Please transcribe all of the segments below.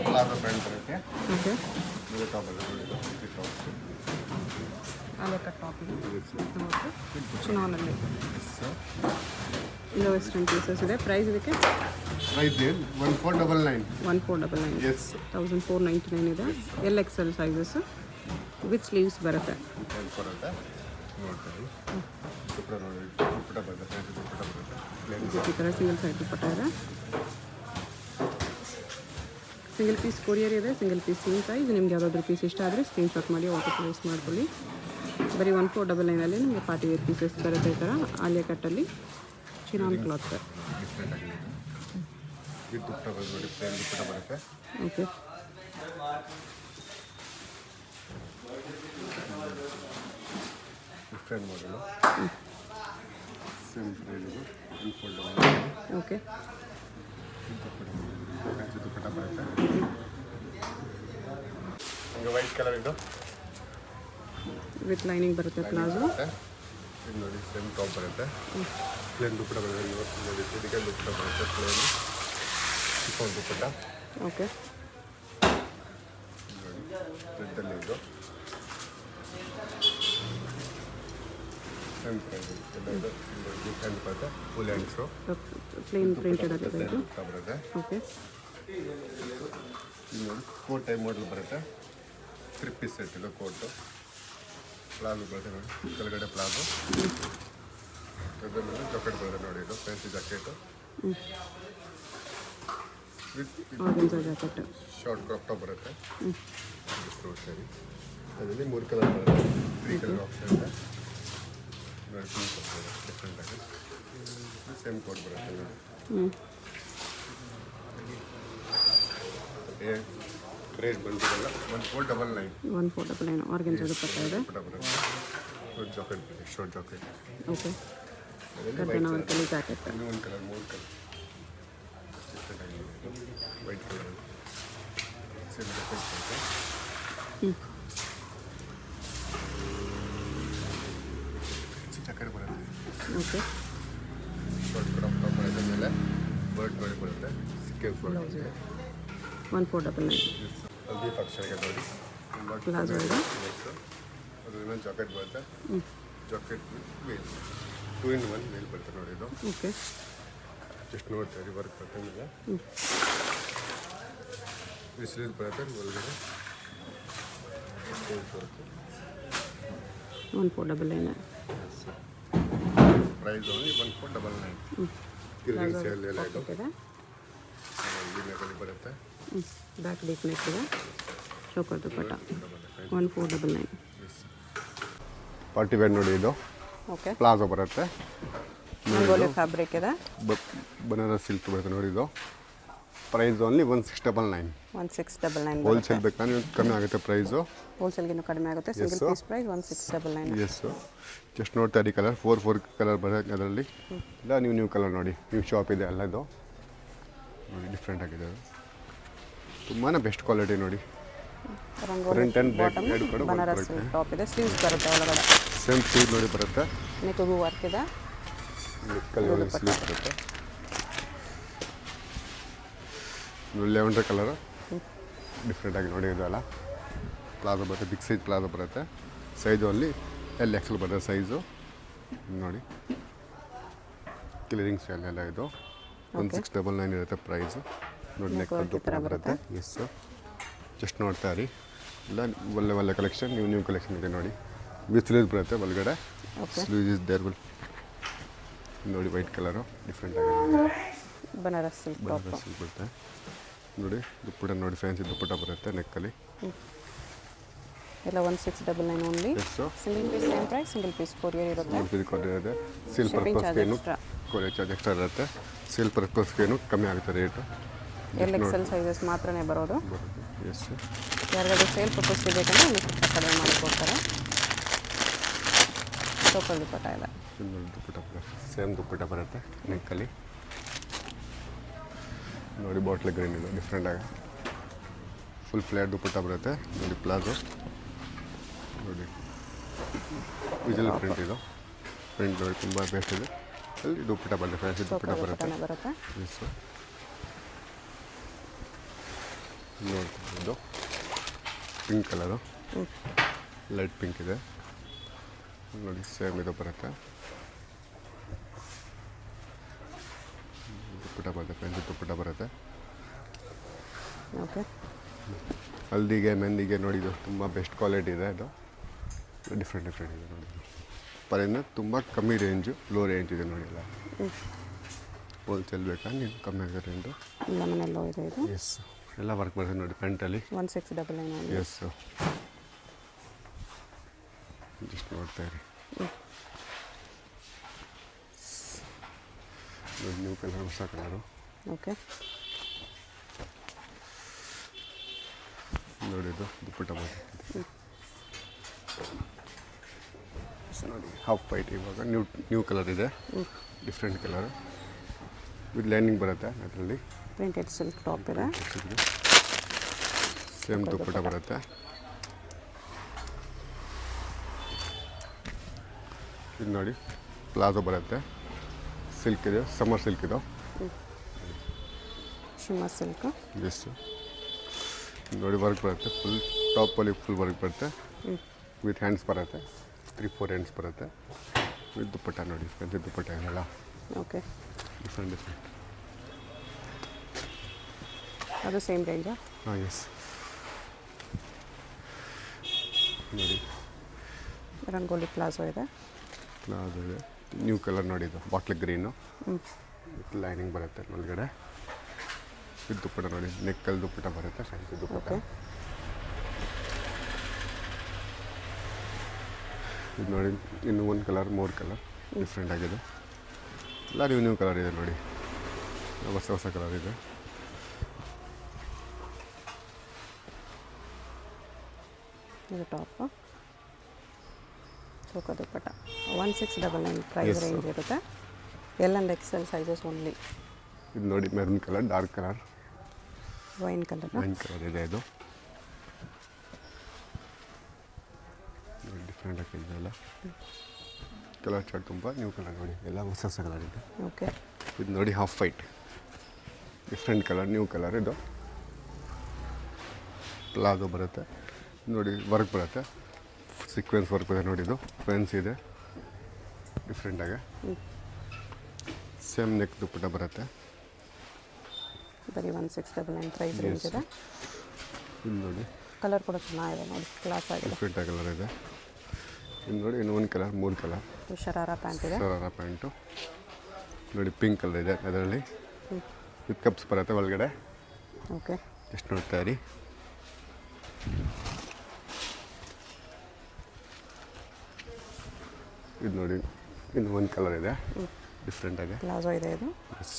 Palazzo pant ಬರುತ್ತೆ. Okay. ಇದು top ಇದೆ ನೋಡಿ, ಇದು ಟಾಪ್. ಅಲೆ ಕಟ್ ಟಾಪ್ ಇದೆ. ಓಕೆ. ಚಿನಾನಲ್ಲಿ ಸರ್ ಇಂಡೋ ವೆಸ್ಟರ್ನ್ ಪೀಸಸ್ ಇದೆ. ಪ್ರೈಸ್ ಇದಕ್ಕೆ ಪ್ರೈಸ್ 1499. 1499. ಎಸ್ 1499 ಇದೆ. L XL sizes with sleeves ಬರುತ್ತೆ. ಬರುತ್ತೆ ನೋಡ್ತೀವಿ. ದುಪ್ಪಟ್ಟ ನೋಡಿ, ದುಪ್ಪಟ್ಟ ಬರುತ್ತೆ, ದುಪ್ಪಟ್ಟ ಬರುತ್ತೆ. ಈ ಥರ ಸಿಂಗಲ್ ಸೈಡ್ ದುಪ್ಪಟ್ಟ ಇದೆ. ಸಿಂಗಲ್ ಪೀಸ್ ಕೊರಿಯರ್ ಇದೆ, ಸಿಂಗಲ್ ಪೀಸ್ ಸೇಮ್ ಸೈಜ್. ನಿಮ್ಗೆ ಯಾವುದಾದ್ರೂ ಪೀಸ್ ಇಷ್ಟ ಆದರೆ ಸ್ಕ್ರೀನ್ಶಾಟ್ ಮಾಡಿ ಆಟೋ ಪ್ಲೇಸ್ ಮಾಡ್ಕೊಳ್ಳಿ. ಬರೀ 1499 ನಿಮಗೆ ಪಾರ್ಟಿ ವೇರ್ ಪೀಸಸ್ ಬರುತ್ತೆ. ಈ ಥರ ಆಲಿಯಾ ಕಟ್ಟಲ್ಲಿ ಚಿನಾನ್ ಕ್ಲಾತ್. ಡಿಫ್ರೆಂಟ್ ಆಗಿದೆ. ಇದು ದುಪ್ಪಟ್ಟ ಬರುತ್ತೆ ನೋಡಿ, ಪ್ಲೇನ್ ದುಪ್ಪಟ್ಟ ಬರುತ್ತೆ. ಓಕೆ. ಡಿಫ್ರೆಂಟ್ ಮಾಡಲು ಸೇಮ್ ಪ್ರೈಸ್ ಅನ್ಫೋಲ್ಡ್. ಓಕೆ. ದುಪ್ಪಟ್ಟ ಬರುತ್ತೆ. ಈಗ ವೈಟ್ ಕಲರ್ ಇದು ವಿತ್ ಲೈನಿಂಗ್ ಬರುತ್ತೆ. ಪ್ಲಾಜೋ ಇದು ನೋಡಿ, ಸೇಮ್ ಟಾಪ್ ಬರುತ್ತೆ. ಪ್ಲೇನ್ ದುಪ್ಪಟ್ಟ ಬರುತ್ತೆ. ಇವತ್ತು ನೋಡಿ, ಇದಕ್ಕೆ ದುಪ್ಪಟ್ಟ ಬರುತ್ತೆ. ಪ್ಲೇನ್ ಚಿಫಾನ್ ದುಪ್ಪಟ್ಟ. ಓಕೆ. ನೋಡಿ ರೆಡ್ಡಲ್ಲಿ ಇದು ಸೇಮ್ ಪ್ರೈಸ್ ಎಲ್ಲ ಇದು ಡಿಫ್ರೆಂಟ್ ಬರುತ್ತೆ. ಫುಲ್ ಹ್ಯಾಂಡ್ಸು ಪ್ಲೇನ್ ಪ್ರಿಂಟೆಡ್ ಆಗಿದೆ ಇದು. ದುಪ್ಪಟ್ಟ ಬರುತ್ತೆ. ಓಕೆ. ಇದು ನೋಡಿ ಕೋಟ್ ಟೈಪ್ ಮಾಡಲ್ ಬರುತ್ತೆ. 3 ಪೀಸ್ ಸೆಟ್ ಇದು ಕೋಟು. ಪ್ಲಾಜೋ ಬರುತ್ತೆ ನೋಡಿ, ಕೆಳಗಡೆ ಪ್ಲಾಜೋ. ಅದರ ಮೇಲೆ ಜಾಕೆಟ್ ಬರುತ್ತೆ ನೋಡಿ, ಇದು fancy jacket with organza jacket. Short crop top ಬರುತ್ತೆ. ಫ್ರೂಟ್ ಸರಿ. ಅದರಲ್ಲಿ 3 ಕಲರ್ ಬರುತ್ತೆ. 3 ಕಲರ್ ಆಪ್ಷನ್ ಇದೆ. ನೋಡಿ ಪಿಂಕ್ ಬರುತ್ತೆ ಡಿಫ್ರೆಂಟ್ ಆಗಿ. ಸೇಮ್ ಕೋಟ್ ಬರುತ್ತೆ ನೋಡಿ. ಪ್ರೈಸ್ ಬಂದಿರಲ್ಲ 1499. 1499 ಆರ್ಗನ್ಸಾ ದುಪ್ಪಟ್ಟ ಇದೆ. ದುಪ್ಪಟ್ಟ ಬರುತ್ತೆ. ಜಾಕೆಟ್ ಬರುತ್ತೆ, ಶಾರ್ಟ್ ಜಾಕೆಟ್. ಓಕೆ. ಕರ್ನಾಟಕದಲ್ಲಿ ಜಾಕೆಟ್. ಇನ್ನೂ ಒಂದು ಕಲರ್, 3 ಕಲರ್ ಡಿಫ್ರೆಂಟ್ ಆಗಿದೆ. ವೈಟ್ ಕಲರ್ ಸೇಮ್ ಜಾಕೆಟ್ ಬರುತ್ತೆ. ಜಾಕೆಟ್ ಬರುತ್ತೆ. ಓಕೆ. ಶಾರ್ಟ್ ಕ್ರಾಪ್ ಟಾಪ್ ಬರುತ್ತೆ. ಮೇಲೆ ಬರ್ಡ್ ಮಾಡಿ ಬರುತ್ತೆ. ಸಿಕ್ಕೇಸ್ ಬರುತ್ತೆ. 1499. ಹಲ್ದಿ ಫಂಕ್ಷನ್ಗೆ ನೋಡಿ ಪ್ಲಾಜೋ ಇದೆ. ಅದ್ರ ಜಾಕೆಟ್ ಬರುತ್ತೆ. ಜಾಕೆಟ್ ವೇಲ್ 2 in 1 ವೇಲ್ ಬರುತ್ತೆ ನೋಡಿ ಇದು. ಓಕೆ. ಜಸ್ಟ್ ನೋಡ್ತಾ ಇರಿ, ವರ್ಕ್ ಬರುತ್ತೆ ಮೇಲೆ. ಸ್ಲೀವ್ಸ್ ಬರುತ್ತೆ ಒಳಗಡೆ. ಬರುತ್ತೆ. 1499. Price only 1499. ಗಿರ್ಗಿನ್ ಸೇಲ್ ಎಲ್ಲ ಇದು ಇದೆ. ನೆಕ್ಕಲ್ಲಿ ಬರುತ್ತೆ. ಬ್ಯಾಕ್ ಡೀಪ್ ನೆಕ್ ಇದೆ. ಚೋಕರ್ ದುಪ್ಪಟ್ಟ 1499. ಪಾರ್ಟಿ ವೇರ್ ನೋಡಿ, ಇದು ಓಕೆ. ಪ್ಲಾಜೋ ಬರುತ್ತೆ. ರಂಗೋಲಿ ಫ್ಯಾಬ್ರಿಕ್ ಇದೆ. ಬನಾರಸ್ ಸಿಲ್ಕ್ ಬರುತ್ತೆ ನೋಡಿ ಇದು. Price only 1699. 1699. ಹೋಲ್ಸೇಲ್ ಬೇಕಾ ನೀವು ಕಮ್ಮಿ ಆಗುತ್ತೆ ಪ್ರೈಸು. ಹೋಲ್ಸೇಲ್ಗಿನ್ನೂ ಕಡಿಮೆ ಆಗುತ್ತೆ. Single piece price 1699. Yes just ನೋಡ್ತಾ ಇರಿ, ಕಲರ್ 4 ಕಲರ್ ಬರುತ್ತೆ ಅದರಲ್ಲಿ. ಇಲ್ಲ ನೀವು ಕಲರ್ ನೋಡಿ, ನೀವು ಶಾಪ್ ಇದೆ ಅಲ್ಲ ಇದು ನೋಡಿ, ಡಿಫ್ರೆಂಟ್ ಆಗಿದೆ ಅದು. ತುಂಬಾ ಬೆಸ್ಟ್ ಕ್ವಾಲಿಟಿ ನೋಡಿ. Rangoli front and back bottom ಎರಡು ಕಡೆ ಬನಾರಸ್ ಟಾಪ್ ಇದೆ. ಸ್ಲೀವ್ಸ್ ಬರುತ್ತೆ ಒಳಗಡೆ. ಸೇಮ್ ಸ್ಲೀವ್ ನೋಡಿ ಬರುತ್ತೆ. ನೆಕ್ಗೂ ವರ್ಕ್ ಇದೆ. ನೆಕ್ಕಲ್ಲಿ ಒಳಗೆ ಸ್ಲೀವ್ ಬರುತ್ತೆ. ಲೆವೆಂಡರ್ ಕಲರ್ ಡಿಫ್ರೆಂಟ್ ಆಗಿ ನೋಡಿ ಇದಲ್ಲ. ಪ್ಲಾಜೋ ಬರುತ್ತೆ, ಬಿಗ್ ಸೈಜ್ ಪ್ಲಾಜೋ ಬರುತ್ತೆ. ಸೈಜು ಅಲ್ಲಿ XL ಬರುತ್ತೆ ಸೈಜು ನೋಡಿ. ಕ್ಲಿಯರಿಂಗ್ ಸೇಲ್ ಎಲ್ಲ ಇದು 1699 ಇರುತ್ತೆ ಪ್ರೈಸು ನೋಡಿ. ನೆಕ್ ದುಪ್ಪಟ್ಟ ಬರುತ್ತೆ. ಎಸ್ ಜಸ್ಟ್ ನೋಡ್ತಾ ಇರಿ, ಇಲ್ಲ ಒಳ್ಳೆ ಕಲೆಕ್ಷನ್, ನ್ಯೂ ಕಲೆಕ್ಷನ್ ಇದೆ ನೋಡಿ. ವಿತ್ ಸ್ಲೀವ್ಸ್ ಬರುತ್ತೆ ಒಳಗಡೆ. ಸ್ಲೀವ್ಸ್ ಇಸ್ ದೇರ್ ವಿಲ್ ನೋಡಿ. ವೈಟ್ ಕಲರು ಡಿಫ್ರೆಂಟ್ ಆಗಿದೆ. ಬನಾರಸ್ ಸಿಲ್ಕ್ ಟಾಪ್ ಬರುತ್ತೆ ನೋಡಿ. ದುಪ್ಪಟ್ಟ ನೋಡಿ, ಫ್ಯಾನ್ಸಿ ದುಪ್ಪಟ್ಟ ಬರುತ್ತೆ ನೆಕ್ಕಲ್ಲಿ. ಎಲ್ಲ 1699 only. Single piece same price. Single piece courier ಇರುತ್ತೆ. ಕೊರಿಯರ್ ಇದೆ. ಸೇಲ್ ಪರ್ಪಸ್ಗೇನು ಕೊರಿಯರ್ ಚಾರ್ಜ್ ಎಕ್ಸ್ಟ್ರಾ ಇರುತ್ತೆ. ಸೇಲ್ ಪರ್ಪಸ್ಗೇನು ಕಮ್ಮಿ ಆಗುತ್ತೆ ರೇಟು. XL ಸೈಜಸ್ ಮಾತ್ರನೇ ಬರೋದು. ಎಸ್ ಯಾರಿಗಾದ್ರೂ ಸೇಲ್ ಪರ್ಪಸ್ಗೆ ಬೇಕಂದ್ರೆ ಒಂದು ಸ್ವಲ್ಪ ಕಡಿಮೆ ಮಾಡಿಕೊಡ್ತಾರೆ. ಟೋಕಲ್ ದುಪ್ಪಟ್ಟ ಇದೆ. ದುಪ್ಪಟ್ಟ ಬರುತ್ತೆ. ಸೇಮ್ ದುಪ್ಪಟ್ಟ ಬರುತ್ತೆ ನೆಕ್ಕಲ್ಲಿ ನೋಡಿ. ಬಾಟ್ಲ್ ಗ್ರೀನ್ ಇದು ಡಿಫ್ರೆಂಟಾಗಿ ಫುಲ್ ಫ್ಲ್ಯಾಟ್ ದುಪ್ಪಟ್ಟ ಬರುತ್ತೆ ನೋಡಿ. ಪ್ಲಾಜೋ ನೋಡಿ, ವಿಜಲ್ ಪ್ರಿಂಟ್ ಇದು. ಪ್ರಿಂಟ್ ನೋಡಿ ತುಂಬ ಬೆಸ್ಟ್ ಇದೆ. ಅಲ್ಲಿ ದುಪ್ಪಟ್ಟ ಬರುತ್ತೆ, ಫ್ಯಾನ್ಸಿ ದುಪ್ಪಟ್ಟ ಬರುತ್ತೆ. ಬರುತ್ತೆ. ಎಸ್ ನೋಡ್ಬೋದು ಪಿಂಕ್ ಕಲರು, ಲೈಟ್ ಪಿಂಕ್ ಇದೆ ನೋಡಿ. ಸೇಮ್ ಇದು ಬರುತ್ತೆ, ದುಪ್ಪಟ್ಟ ಬರುತ್ತೆ, ಫ್ರೆಂಡ್ಸ್ ದುಪ್ಪಟ್ಟ ಬರುತ್ತೆ. ಓಕೆ, ಹಲ್ದಿಗೆ ಮೆಹಂದಿಗೆ ನೋಡಿ, ಇದು ತುಂಬ ಬೆಸ್ಟ್ ಕ್ವಾಲಿಟಿ ಇದೆ. ಇದು ಡಿಫ್ರೆಂಟ್ ಇದೆ ನೋಡಿ. ಪರಿಂದ ತುಂಬ ಕಮ್ಮಿ ರೇಂಜು, ಲೋ ರೇಂಜ್ ಇದೆ ನೋಡಿ. ಎಲ್ಲ ಹೋಲ್ಸೇಲ್ ಬೇಕಾ ನೀವು ಕಮ್ಮಿ ಆಗಿದೆ ರೇಂಜು. ಎಲ್ಲ ಮನೆಯಲ್ಲೋ ಇದೆ ಇದು. ಎಸ್, ಎಲ್ಲ ವರ್ಕ್ ಬರ್ತದೆ ನೋಡಿ ಪ್ಯಾಂಟಲ್ಲಿ. 1699 ಎಸ್, ಜಸ್ಟ್ ನೋಡ್ತಾ ಇರಿ ನೋಡಿ. ನ್ಯೂ ಕಲರ್, ಹೊಸ ಕಲರು. ಓಕೆ, ನೋಡಿ ಇದು ದುಪ್ಪಟ್ಟ ಬರುತ್ತೆ ನೋಡಿ. ಹಾಫ್ ವೈಟ್ ಇವಾಗ ನ್ಯೂ ಕಲರ್ ಇದೆ, ಡಿಫ್ರೆಂಟ್ ಕಲರ್ ವಿತ್ ಲೈನಿಂಗ್ ಬರುತ್ತೆ. ಅದರಲ್ಲಿ ಪ್ರಿಂಟೆಡ್ ಸಿಲ್ಕ್ ಟಾಪ್ ಇದೆ. ಸೇಮ್ ದುಪ್ಪಟ್ಟ ಬರುತ್ತೆ. ಇದು ನೋಡಿ ಪ್ಲಾಜೋ ಬರುತ್ತೆ, ಸಿಲ್ಕ್ ಇದೆ, ಸಮ್ಮರ್ ಸಿಲ್ಕ್ ಇದು. Shimmer silk. ಜಸ್ಟ್ ನೋಡಿ ವರ್ಕ್ ಬರುತ್ತೆ, ಫುಲ್ ಟಾಪಲ್ಲಿ ಫುಲ್ ವರ್ಕ್ ಬರುತ್ತೆ. ವಿತ್ ಹ್ಯಾಂಡ್ಸ್ ಬರುತ್ತೆ, 3-4 ಹ್ಯಾಂಡ್ಸ್ ಬರುತ್ತೆ. ವಿತ್ ದುಪ್ಪಟ್ಟ ನೋಡಿ, ಫ್ರೆಂಡ್ಸ್ ದುಪ್ಪಟ್ಟ ಇದೆಲ್ಲ ಓಕೆ, ಡಿಫ್ರೆಂಟ್. ಅದು ಸೇಮ್ ರೇಂಜಾ? ಹಾಂ, ಎಸ್. ನೋಡಿ ರಂಗೋಲಿ ಪ್ಲಾಜೋ ಇದೆ. ಪ್ಲಾಜೋ ಇದೆ, ನ್ಯೂ ಕಲರ್ ನೋಡಿ. ಇದು ಬಾಟ್ಲ್ ಗ್ರೀನು ವಿತ್ ಲೈನಿಂಗ್ ಬರುತ್ತೆ ಒಳಗಡೆ. ಇದು ದುಪ್ಪಟ್ಟ ನೋಡಿ, ನೆಕ್ಕಲ್ಲಿ ದುಪ್ಪಟ್ಟ ಬರುತ್ತೆ, ಫ್ರೆಂಡ್ಸ್ ದುಪ್ಪಟ್ಟ. ಓಕೆ, ಇದು ನೋಡಿ ಇನ್ನು 1 ಕಲರ್ 3 ಕಲರ್ ಡಿಫ್ರೆಂಟ್ ಆಗಿದೆ. ಎಲ್ಲ ನ್ಯೂ ಕಲರ್ ಇದೆ ನೋಡಿ, ಹೊಸ ಕಲರ್ ಇದೆ. ಇದು ಟಾಪು, ಚೋಕ ದುಪ್ಪಟ್ಟ. 1699 ಪ್ರೈಸ್ ರೇಂಜ್ ಇರುತ್ತೆ. L and XL sizes only. ಇದು ನೋಡಿ maroon colour, dark colour, wine colour ಇದೆ. ಇದು ಡಿಫ್ರೆಂಟ್ ಆಗಿದೆ ಎಲ್ಲ ಕಲರ್ ಚಾರ್ಟ್. ತುಂಬ ನ್ಯೂ ಕಲರ್ ನೋಡಿ, ಎಲ್ಲ ಹೊಸ ಕಲರ್ ಇದೆ. ಓಕೆ, ಇದು ನೋಡಿ half white, different colour, new colour. ಇದು ಪ್ಲಾಜೋ ಬರುತ್ತೆ ನೋಡಿ, ವರ್ಕ್ ಬರುತ್ತೆ, ಸೀಕ್ವೆನ್ಸ್ ವರ್ಕ್ ಇದೆ ನೋಡಿ. ಇದು ಫ್ರೆಂಡ್ಸ್ ಇದೆ ಡಿಫ್ರೆಂಟಾಗಿ. ಸೇಮ್ ನೆಕ್ ದುಪ್ಪಟ್ಟ ಬರುತ್ತೆ. ಬರೀ 1699 ಪ್ರೈಸ್ ರೇಂಜ್ ಇದೆ. ಇದು ನೋಡಿ ಕಲರ್ ಕೂಡ ಚೆನ್ನಾಗಿದೆ ನೋಡಿ, ಕ್ಲಾಸ್ ಆಗಿದೆ. ಡಿಫ್ರೆಂಟ್ ಕಲರ್ ಇದೆ. ಇದು ನೋಡಿ ಇನ್ನು 1 ಕಲರ್ 3 ಕಲರ್. ಶರಾರ ಪ್ಯಾಂಟ್ ಇದೆ. ಶರಾರ ಪ್ಯಾಂಟು ನೋಡಿ, ಪಿಂಕ್ ಕಲರ್ ಇದೆ ಅದರಲ್ಲಿ. ವಿತ್ ಕಪ್ಸ್ ಬರುತ್ತೆ ಒಳಗಡೆ. ಓಕೆ, ಎಷ್ಟು ನೋಡ್ತಾ ಇರಿ. ಇದು ನೋಡಿ ಇನ್ನು 1 ಕಲರ್ ಇದೆ, ಡಿಫ್ರೆಂಟಾಗಿ. ಪ್ಲಾಜೋ ಇದೆ ಇದು. ಎಸ್,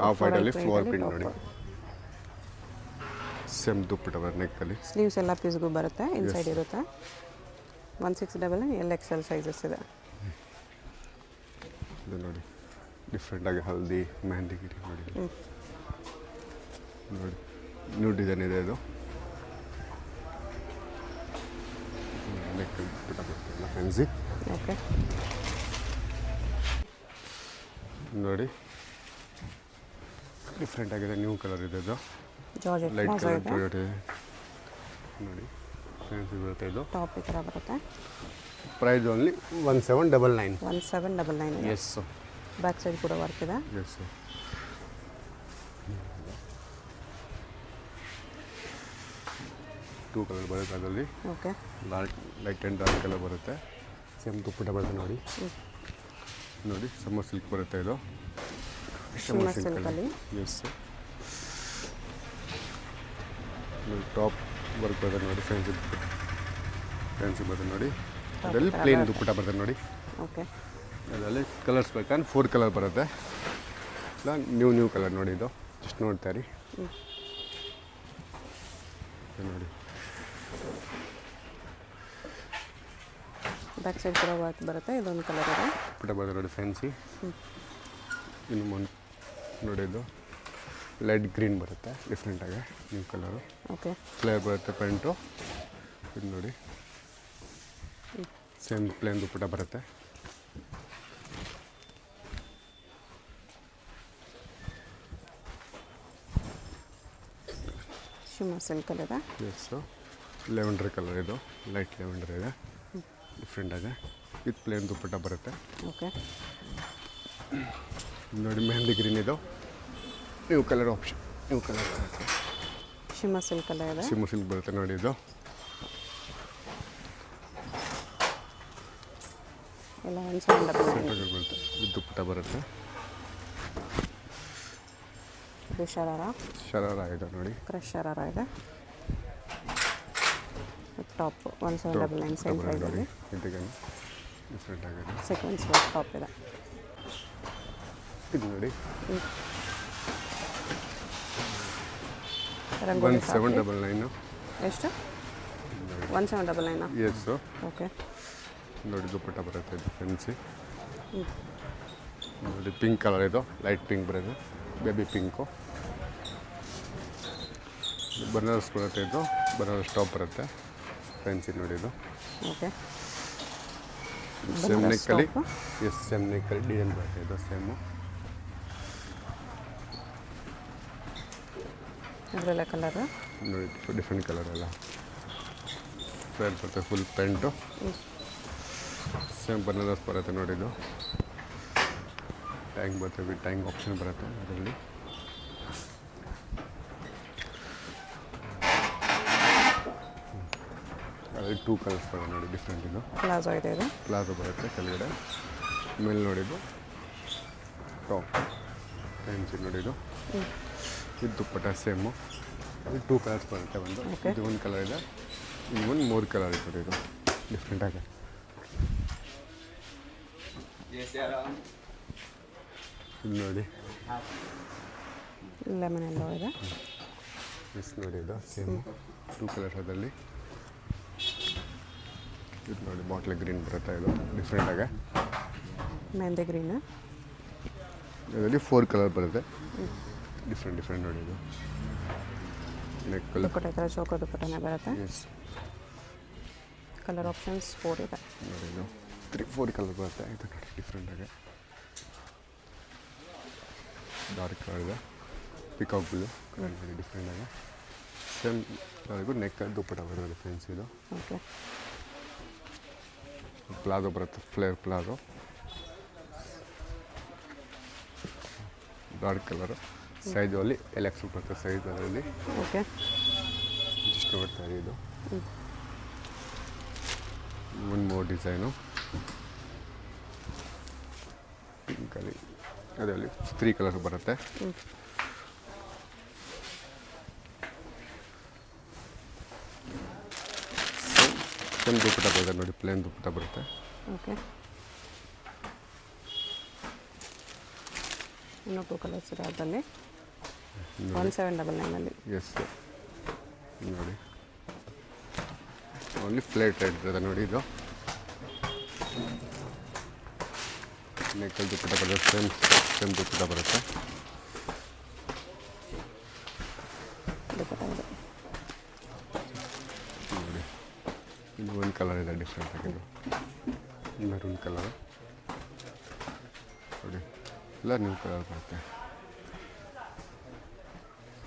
ಆಫ್ ವೈಟಲ್ಲಿ ಫ್ಲೋರ್ ಪ್ರಿಂಟ್ ನೋಡಿ. ಸೇಮ್ ದುಪ್ಪಟ್ಟ ಬರುತ್ತೆ ನೆಕ್ಕಲ್ಲಿ. ಸ್ಲೀವ್ಸ್ ಎಲ್ಲ ಪೀಸ್ಗೂ ಬರುತ್ತೆ, ಇನ್ಸೈಡ್ ಇರುತ್ತೆ. 1699 ಎಲ್ ಎಕ್ಸೆಲ್ ಸೈಜಸ್ ಇದೆ. ಇದು ನೋಡಿ ಡಿಫ್ರೆಂಟಾಗಿ ಹಲ್ದಿ ಮೆಹಂದಿ ಗಿರಿ ನೋಡಿ. ನೋಡಿ ನ್ಯೂ ಡಿಸೈನ್ ಇದೆ ಇದು. ನೆಕ್ಕಲ್ಲಿ ದುಪ್ಪಟ್ಟ ಬರುತ್ತೆ ಎಲ್ಲ ಫ್ಯಾನ್ಸಿ. ಓಕೆ, ನೋಡಿ ಡಿಫ್ರೆಂಟ್ ಆಗಿದೆ, ನ್ಯೂ ಕಲರ್ ಇದೆ. ಇದು ಜಾರ್ಜೆಟ್ ಲೈಟ್ ಪ್ಲಾಜೋ ಕಲರ್ ಇದೆ. ಜಾರ್ಜೆಟ್ ಇದೆ ನೋಡಿ, ಫ್ಯಾನ್ಸಿ ಬರುತ್ತೆ. ಇದು ಟಾಪ್ ಈ ಥರ ಬರುತ್ತೆ. Price only 1799. 1799 ಇದೆ. ಎಸ್, ಬ್ಯಾಕ್ ಸೈಡ್ ಕೂಡ ವರ್ಕ್ ಇದೆ. ಎಸ್. 2 ಕಲರ್ ಬರುತ್ತೆ ಅದರಲ್ಲಿ. Okay, light and dark colour ಬರುತ್ತೆ. ಸೇಮ್ ದುಪ್ಪಟ್ಟ ಬರುತ್ತೆ ನೋಡಿ. ನೋಡಿ ಸಮ್ಮರ್ ಸಿಲ್ಕ್ ಬರುತ್ತೆ ಇದು. ಶಿಮ್ಮರ್ ಸಿಲ್ಕಲ್ಲಿ. ಎಸ್, ನೋಡಿ ಟಾಪ್ ವರ್ಕ್ ಬರುತ್ತೆ ನೋಡಿ, ಫ್ಯಾನ್ಸಿ ಬರುತ್ತೆ ನೋಡಿ. ಅದರಲ್ಲಿ ಪ್ಲೇನ್ ದುಪ್ಪಟ್ಟ ಬರುತ್ತೆ ನೋಡಿ. ಓಕೆ, ಅದರಲ್ಲಿ ಕಲರ್ಸ್ ಬೇಕಂದ್ರೆ 4 ಕಲರ್ ಬರುತ್ತೆ. ಇಲ್ಲ ನ್ಯೂ ಕಲರ್ ನೋಡಿ. ಇದು ಜಸ್ಟ್ ನೋಡ್ತಾ ಇರಿ ನೋಡಿ. ಬ್ಯಾಕ್ ಸೈಡ್ ಕೂಡ ವರ್ಕ್ ಬರುತ್ತೆ. ಇದೊಂದು ಕಲರ್ ಇದೆ. ದುಪ್ಪಟ್ಟ ಬರುತ್ತೆ ನೋಡಿ, ಫ್ಯಾನ್ಸಿ. ಇನ್ನು ನೋಡಿ ಇದು ಲೈಟ್ ಗ್ರೀನ್ ಬರುತ್ತೆ, ಡಿಫ್ರೆಂಟಾಗಿ ನ್ಯೂ ಕಲರು. ಓಕೆ, ಫ್ಲೇರ್ ಬರುತ್ತೆ ಪ್ಯಾಂಟು. ಇದು ನೋಡಿ ಸೇಮ್ ಪ್ಲೇನ್ ದುಪ್ಪಟ್ಟ ಬರುತ್ತೆ. ಶಿಮ್ಮರ್ ಸಿಲ್ಕಲ್ಲಿದೆ. ಎಸ್ಸು ಲೆವೆಂಡರ್ ಕಲರ್ ಇದು, ಲೈಟ್ ಲೆವೆಂಡರ್ ಇದೆ, ಡಿಫ್ರೆಂಟ್ ಇದೆ. ವಿತ್ ಪ್ಲೇನ್ ದುಪ್ಪಟ್ಟ ಬರುತ್ತೆ. ಓಕೆ. ನೋಡಿ ಮೆಹಂದಿ ಗ್ರೀನ್ ಇದು, new colour option, new colour ಬರುತ್ತೆ. ಶಿಮ್ಮರ್ ಸಿಲ್ಕಲ್ಲೇ ಇದೆ. ಶಿಮ್ಮರ್ ಸಿಲ್ಕ್ ಬರುತ್ತೆ ನೋಡಿ ಇದು. ಎಲ್ಲ 1799. ಸೆಂಟರ್ ಬರುತ್ತೆ, ವಿತ್ ದುಪ್ಪಟ್ಟ ಬರುತ್ತೆ. ಇದು ಶರಾರ ಇದೆ ನೋಡಿ, ಕ್ರಶ್ ಶರಾರ ಇದೆ. ಟಾಪ್ 1799 ಸೇಮ್ ಪ್ರೈಸಲ್ಲಿ. ಇದಕ್ಕೆ ಡಿಫ್ರೆಂಟ್ ಆಗಿದೆ. ಸೀಕ್ವೆನ್ಸ್ ಟಾಪ್ ಇದೆ. ಇದು ನೋಡಿ ರಂಗೋಲಿ 1799. ಎಷ್ಟು? 1799. Yes okay. ನೋಡಿ ದುಪ್ಪಟ್ಟ ಬರುತ್ತೆ ಇದು ಫ್ಯಾನ್ಸಿ. ನೋಡಿ ಪಿಂಕ್ ಕಲರ್ ಇದು, ಲೈಟ್ ಪಿಂಕ್ ಬರುತ್ತೆ, ಬೇಬಿ ಪಿಂಕು. ಬನಾರಸ್ ಬರುತ್ತೆ ಇದು, ಬನಾರಸ್ ಟಾಪ್ ಬರುತ್ತೆ ಫ್ಯಾನ್ಸಿ ನೋಡಿ ಇದು. ಓಕೆ. ಸೇಮ್ ಬನಾರಸ್ ನೆಕ್ಕಲ್ಲಿ, ಟಾಪು. ಎಸ್ ಸೇಮ್ ನೆಕ್ಕಲ್ಲಿ ಡಿಸೈನ್ ಬರುತ್ತೆ ಇದು ಸೇಮು. ಇದರಲ್ಲ ಕಲರ್ ನೋಡಿ ಡಿಫ್ರೆಂಟ್ ಕಲರ್ ಎಲ್ಲ ಫೇರ್ ಬರುತ್ತೆ, ಫುಲ್ ಪ್ಯಾಂಟು. ಸೇಮ್ ಬನಾರಸ್ ಬರುತ್ತೆ ನೋಡಿ ಇದು. ಟ್ಯಾಂಕ್ ಬರುತ್ತೆ, ವಿತ್ ಟ್ಯಾಂಕ್ ಆಪ್ಷನ್ ಬರುತ್ತೆ ಅದರಲ್ಲಿ. ಅದರಲ್ಲಿ 2 ಕಲರ್ಸ್ ಬರುತ್ತೆ ನೋಡಿ, ಡಿಫ್ರೆಂಟ್ ಇದು. ಪ್ಲಾಜೋ ಇದೆ ಇದು. ಪ್ಲಾಜೋ ಬರುತ್ತೆ ಕೆಳಗಡೆ, ಮೇಲೆ ನೋಡಿದ್ದು ಟಾಪ್ ಫ್ಯಾನ್ಸಿ ನೋಡಿದ್ದು. ಇದು ದುಪ್ಪಟ್ಟ ಸೇಮು. ಅದು 2 ಕಲರ್ಸ್ ಬರುತ್ತೆ, ಒಂದು ಇದು ಒಂದು ಕಲರ್ ಇದೆ, ಇದು ಒಂದು 3 ಕಲರ್ ಇದೆ ಇದು ಡಿಫ್ರೆಂಟ್ ಆಗಿ. ಇದು ನೋಡಿ ಲೆಮನ್ ಎಲ್ಲೋ ಇದೆ. ಮಿಸ್ ನೋಡಿ ಇದು ಸೇಮ್ 2 ಕಲರ್ಸ್ ಅದರಲ್ಲಿ. ಇದು ನೋಡಿ ಬಾಟ್ಲ್ ಗ್ರೀನ್ ಬರುತ್ತೆ, ಇದು ಡಿಫ್ರೆಂಟಾಗಿ. ಮೆಹಂದಿ ಗ್ರೀನ್. ಇದರಲ್ಲಿ 4 ಕಲರ್ ಬರುತ್ತೆ, ಡಿಫ್ರೆಂಟ್ ನೋಡಿ ಇದು. ನೆಕ್ಕಲ್ಲಿ ದುಪ್ಪಟ್ಟ ಈ ಥರ ಚೌಕ ದುಪ್ಪಟ್ಟನೇ ಬರುತ್ತೆ. ಎಸ್ ಕಲರ್ ಆಪ್ಷನ್ಸ್ 4 ಇದೆ. ನೋಡಿ ಇದು 3-4 ಕಲರ್ ಬರುತ್ತೆ, ಇದು ನೋಡಿ ಡಿಫ್ರೆಂಟಾಗಿ. ಡಾರ್ಕ್ ಕಲರ್ ಇದೆ, ಪಿಕಾಕ್ ಬ್ಲೂ ನೋಡಿ ಡಿಫ್ರೆಂಟಾಗಿ. ಸೇಮ್ ಕಲರ್ಗೂ ನೆಕ್ ದುಪ್ಪಟ್ಟ ಬರುತ್ತೆ ಫ್ರೆಂಡ್ಸ್ ಇದು. ಓಕೆ. ಪ್ಲಾಜೋ ಬರುತ್ತೆ, flare palazzo, dark colour. Size ಅಲ್ಲಿ LX ಬರುತ್ತೆ ಸೈಜ್ ಅದರಲ್ಲಿ. ಓಕೆ. ಜಸ್ಟ್ ನೋಡ್ತಾ ಇದೆ ಇದು. ಒಂದು ಮೋರ್ ಡಿಸೈನು ಪಿಂಕಲ್ಲಿ, ಅದರಲ್ಲಿ 3 ಕಲರ್ಸ್ ಬರುತ್ತೆ. ಸೇಮ್ ದುಪ್ಪಟ್ಟ ಬರುತ್ತೆ ನೋಡಿ, ಪ್ಲೇನ್ ದುಪ್ಪಟ್ಟ ಬರುತ್ತೆ. ಓಕೆ. ಇನ್ನೂ 2 ಕಲರ್ಸ್ ಇದೆ ಅದರಲ್ಲಿ. 1799 ಎಸ್ ನೋಡಿ, ಓನ್ಲಿ ಫ್ಲೇಟ್ ರೇಟ್ ಇರುತ್ತೆ ನೋಡಿ ಇದು. ನೆಕ್ಕಲ್ಲಿ ದುಪ್ಪಟ್ಟ ಬರುತ್ತೆ, ಸೇಮ್ ದುಪ್ಪಟ್ಟ ಬರುತ್ತೆ. ದುಪ್ಪಟ್ಟ ಇದೆ. ನೋಡಿ ಇನ್ನು ಒಂದು ಕಲರ್ ಇದೆ ಡಿಫ್ರೆಂಟ್ ಆಗಿದ್ದು, ಮೆರೂನ್ ಕಲರ್ ನೋಡಿ, ಎಲ್ಲ ನ್ಯೂ ಕಲರ್ ಬರುತ್ತೆ.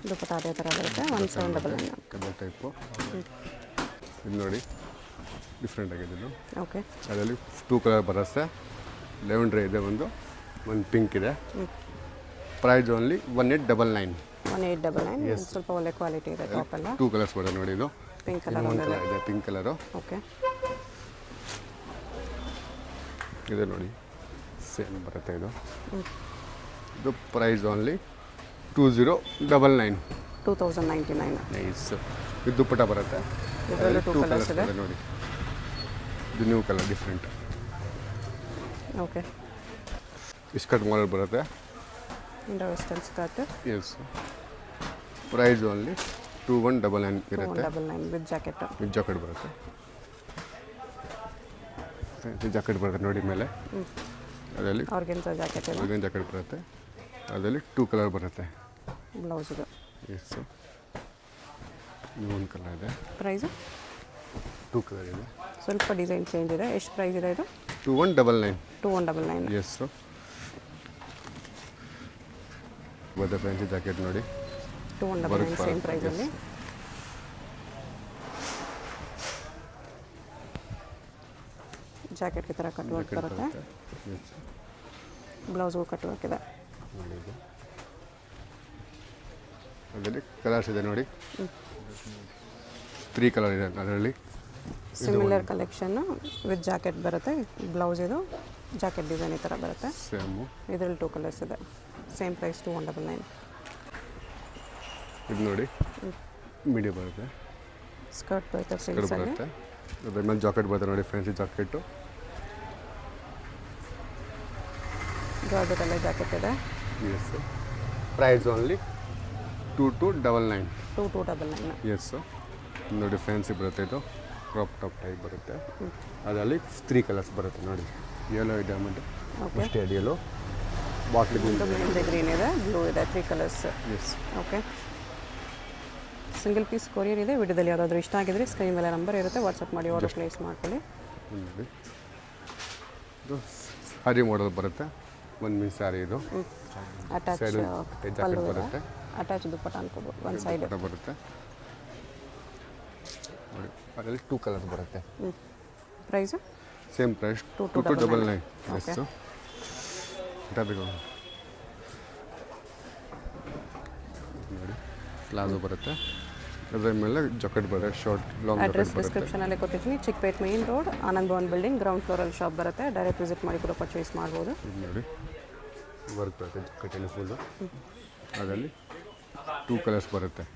ದುಪ್ಪಟ್ಟ ಅದೇ ಥರ ಬರುತ್ತೆ. 1799. Colour type. ಇದು ನೋಡಿ ಡಿಫ್ರೆಂಟ್ ಆಗಿದೆ ಇದು. ಓಕೆ. ಅದರಲ್ಲಿ 2 ಕಲರ್ ಬರುತ್ತೆ, ಲೆವೆಂಡರ್ ಇದೆ, ಒಂದು ಪಿಂಕ್ ಇದೆ. Price only 1899. 1899. ಸ್ವಲ್ಪ ಒಳ್ಳೆ ಕ್ವಾಲಿಟಿ ಇದೆ ಟಾಪ್ ಎಲ್ಲ. 2 ಕಲರ್ಸ್ ಬರುತ್ತೆ ನೋಡಿ ಇದು. ಪಿಂಕ್ ಕಲರ್ ಒಂದು ಕಲರ್ ಇದೆ, ಪಿಂಕ್ ಕಲರು ಓಕೆ. ಇದೆ ನೋಡಿ, ಸೇಮ್ ಬರುತ್ತೆ ಇದು. ಇದು ಪ್ರೈಸ್ ಓನ್ಲಿ 2099. 2099. ನೈಸ್. ಇದು ದುಪ್ಪಟ್ಟ ಬರುತ್ತೆ, ಇದರಲ್ಲೂ 2 ಕಲರ್ಸ್ ಇದೆ ನೋಡಿ. ಇದು new colour different. Okay. Skirt model ಬರುತ್ತೆ. Indo western skirt. Yes. Price only 2199 ಇರುತ್ತೆ. 2199 ವಿತ್ ಜಾಕೆಟ್. ವಿತ್ ಜಾಕೆಟ್ ಬರುತ್ತೆ. ಜಾಕೆಟ್ ಬರುತ್ತೆ ನೋಡಿ ಮೇಲೆ. ಅದರಲ್ಲಿ ಆರ್ಗೆನ್ಸಾ ಜಾಕೆಟ್ ಇದೆ. ಆರ್ಗೆನ್ಸಾ ಜಾಕೆಟ್ ಬರುತ್ತೆ, ಅದರಲ್ಲಿ 2 ಕಲರ್ ಬರುತ್ತೆ. ಬ್ಲೌಸ್ ಇದು. ಎಸ್. ಒಂದು ಕಲರ್ ಇದೆ. ಪ್ರೈಸು 2 ಕಲರ್ ಇದೆ. ಸ್ವಲ್ಪ ಡಿಸೈನ್ ಚೇಂಜ್ ಇದೆ. ಎಷ್ಟು ಪ್ರೈಸ್ ಇದೆ ಇದು? 2199. 2199. ಎಸ್. ಬರುತ್ತೆ ಫ್ಯಾನ್ಸಿ ಜಾಕೆಟ್ ನೋಡಿ. 2199 ಸೇಮ್ ಪ್ರೈಸಲ್ಲಿ. ಜಾಕೆಟ್ಗೆ ಥರ ಕಟ್ ವರ್ಕ್ ಬರುತ್ತೆ. ಎಸ್ ಬ್ಲೌಸ್ಗೂ ಕಟ್ ವರ್ಕ್ ಇದೆ. ಅದರಲ್ಲಿ ಕಲರ್ಸ್ ಇದೆ ನೋಡಿ, 3 ಕಲರ್ ಇದೆ ಅದರಲ್ಲಿ. ಸಿಮಿಲರ್ ಕಲೆಕ್ಷನ್ನು ವಿತ್ ಜಾಕೆಟ್ ಬರುತ್ತೆ. ಬ್ಲೌಸ್ ಇದು ಜಾಕೆಟ್ ಡಿಸೈನ್ ಈ ಥರ ಬರುತ್ತೆ. ಸೇಮು ಇದರಲ್ಲಿ 2 ಕಲರ್ಸ್ ಇದೆ. Same price 2199. ಇದು ನೋಡಿ ಮೀಡಿಯಂ ಬರುತ್ತೆ, ಸ್ಕರ್ಟ್ ಬರುತ್ತೆ ಕಡೆ ಸಿಲ್ಕ್ಸಲ್ಲಿ. ಬರುತ್ತೆ. ಅದ್ರ ಮೇಲೆ ಜಾಕೆಟ್ ಬರುತ್ತೆ ನೋಡಿ, ಫ್ಯಾನ್ಸಿ ಜಾಕೆಟು. ಜಾರ್ಜೆಟಲ್ಲೇ ಜಾಕೆಟ್ ಇದೆ. Yes price only 2299. 2299. ಎಸ್ ನೋಡಿ, ಫ್ಯಾನ್ಸಿ ಬರುತ್ತೆ. ಇದು ಕ್ರಾಪ್ ಟಾಪ್ ಟೈಪ್ ಬರುತ್ತೆ. ಅದರಲ್ಲಿ 3 ಕಲರ್ಸ್ ಬರುತ್ತೆ ನೋಡಿ. ಯೆಲ್ಲೋ ಇದೆ ಆಮೇಲೆ okay. Mustard yellow, bottle green. Mehndi green ಇದೆ, ಬ್ಲೂ ಇದೆ, 3 colours. Yes okay. Single piece courier ಇದೆ. ವಿಡಿಯೋದಲ್ಲಿ ಯಾವುದಾದ್ರೂ ಇಷ್ಟ ಆಗಿದ್ರೆ ಸ್ಕ್ರೀನ್ ಮೇಲೆ ನಂಬರ್ ಇರುತ್ತೆ, ವಾಟ್ಸಪ್ ಮಾಡಿ ಆರ್ಡರ್ ಪ್ಲೇಸ್ ಮಾಡ್ಕೊಳ್ಳಿ. ನೋಡಿ, ಇದು ಸಾರಿ ಮಾಡಲ್ ಬರುತ್ತೆ. ಒಂದು ಮೀನ್ ಸ್ಯಾರಿ ಇದು. ಅಟ್ಯಾಚ್ ಸೈಡ್ ಪಲ್ಲು ಜಾಕೆಟ್ ಇದೆ. ಬರುತ್ತೆ, ಅಟ್ಯಾಚ್ ದುಪ್ಪಟ್ಟ ಅನ್ಕೋಬೋದು ಒಂದು ಸೈಡ್. ದುಪ್ಪಟ್ಟ ಬರುತ್ತೆ ನೋಡಿ. ಅದರಲ್ಲಿ 2 ಕಲರ್ಸ್ ಬರುತ್ತೆ. Price same price 2299. ಎಸ್ ಬೇಕು ನೋಡಿ. ಪ್ಲಾಜೋ ಬರುತ್ತೆ, ಅದರ ಮೇಲೆ ಜಾಕೆಟ್ ಬರುತ್ತೆ, ಶಾರ್ಟ್ ಲಾಂಗ್ ಅಡ್ರೆಸ್ ಜಾಕೆಟ್ ಬರುತ್ತೆ. ಡಿಸ್ಕ್ರಿಪ್ಷನಲ್ಲಿ ಕೊಟ್ಟಿರ್ತೀನಿ. Chickpet main road, Anand Bhavan building, ground ಫ್ಲೋರಲ್ಲಿ ಶಾಪ್ ಬರುತ್ತೆ. ಡೈರೆಕ್ಟ್ ವಿಸಿಟ್ ಮಾಡಿ ಕೂಡ ಪರ್ಚೇಸ್ ಮಾಡ್ಬೋದು. ಇದು ನೋಡಿ ವರ್ಕ್ ಬರುತ್ತೆ ಜಾಕೆಟಲ್ಲಿ ಫುಲ್ಲು. ಅದರಲ್ಲಿ 2 ಕಲರ್ಸ್ ಬರುತ್ತೆ.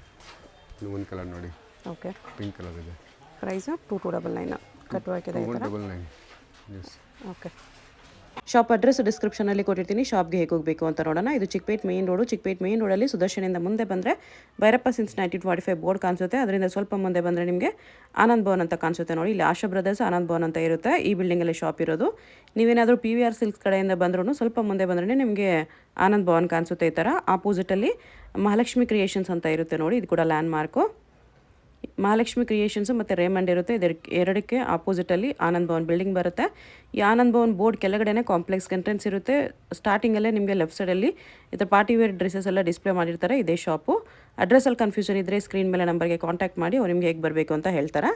ಇನ್ನು ಒಂದು ಕಲರ್ ನೋಡಿ, ಓಕೆ. ಪಿಂಕ್ ಕಲರ್ ಇದೆ. ಪ್ರೈಸು 2299. ಕಟ್ ವರ್ಕ್ ಇದೆ ಈ ಥರ. 2199. Yes okay. ಶಾಪ್ ಅಡ್ರೆಸ್ ಡಿಸ್ಕ್ರಿಪ್ಷನಲ್ಲಿ ಕೊಟ್ಟಿರ್ತೀನಿ. ಶಾಪ್ಗೆ ಹೇಗೆ ಹೋಗಬೇಕು ಅಂತ ನೋಡೋಣ. ಇದು Chickpet main road. Chickpet main ರೋಡಲ್ಲಿ ಸುದರ್ಶನಿಂದ ಮುಂದೆ ಬಂದರೆ ಭೈರಪ್ಪ ಸಿನ್ಸ್ 1945 ಬೋರ್ಡ್ ಕಾಣಿಸುತ್ತೆ. ಅದರಿಂದ ಸ್ವಲ್ಪ ಮುಂದೆ ಬಂದರೆ ನಿಮಗೆ ಆನಂದ್ ಭವನ್ ಅಂತ ಕಾಣಿಸುತ್ತೆ ನೋಡಿ. ಇಲ್ಲಿ ಆಶಾ ಬ್ರದರ್ಸ್ ಆನಂದ್ ಭವನ್ ಅಂತ ಇರುತ್ತೆ. ಈ ಬಿಲ್ಡಿಂಗಲ್ಲಿ ಶಾಪ್ ಇರೋದು. ನೀವೇನಾದರೂ PVR ಸಿಲ್ಕ್ಸ್ ಕಡೆಯಿಂದ ಬಂದ್ರೂ ಸ್ವಲ್ಪ ಮುಂದೆ ಬಂದ್ರೆ ನಿಮಗೆ ಆನಂದ್ ಭವನ್ ಕಾಣಿಸುತ್ತೆ ಈ ಥರ. ಆಪೋಸಿಟಲ್ಲಿ ಮಹಾಲಕ್ಷ್ಮಿ ಕ್ರಿಯೇಷನ್ಸ್ ಅಂತ ಇರುತ್ತೆ ನೋಡಿ. ಇದು ಕೂಡ ಲ್ಯಾಂಡ್ ಮಾರ್ಕು. ಮಹಾಲಕ್ಷ್ಮಿ ಕ್ರಿಯೇಷನ್ಸು ಮತ್ತು ರೇಮಂಡ್ ಇರುತ್ತೆ. ಎರಡಕ್ಕೆ ಆಪೋಸಿಟಲ್ಲಿ ಆನಂದ್ ಭವನ್ ಬಿಲ್ಡಿಂಗ್ ಬರುತ್ತೆ. ಈ ಆನಂದ್ ಭವನ್ ಬೋರ್ಡ್ ಕೆಳಗಡೆನೇ ಕಾಂಪ್ಲೆಕ್ಸ್ ಎಂಟ್ರೆನ್ಸ್ ಇರುತ್ತೆ. ಸ್ಟಾರ್ಟಿಂಗಲ್ಲೇ ನಿಮಗೆ ಲೆಫ್ಟ್ ಸೈಡಲ್ಲಿ ಇದರ ಪಾರ್ಟಿ ವೇರ್ ಡ್ರೆಸ್ಸಸ್ ಎಲ್ಲ ಡಿಸ್ಪ್ಲೇ ಮಾಡಿರ್ತಾರೆ. ಇದೇ ಶಾಪು. ಅಡ್ರೆಸ್ಸಲ್ಲಿ ಕನ್ಫ್ಯೂಷನ್ ಇದ್ದರೆ ಸ್ಕ್ರೀನ್ ಮೇಲೆ ನಂಬರ್ಗೆ ಕಾಂಟ್ಯಾಕ್ಟ್ ಮಾಡಿ ಅವ್ರು ನಿಮ್ಗೆ ಹೇಗೆ ಬರಬೇಕು ಅಂತ ಹೇಳ್ತಾರೆ.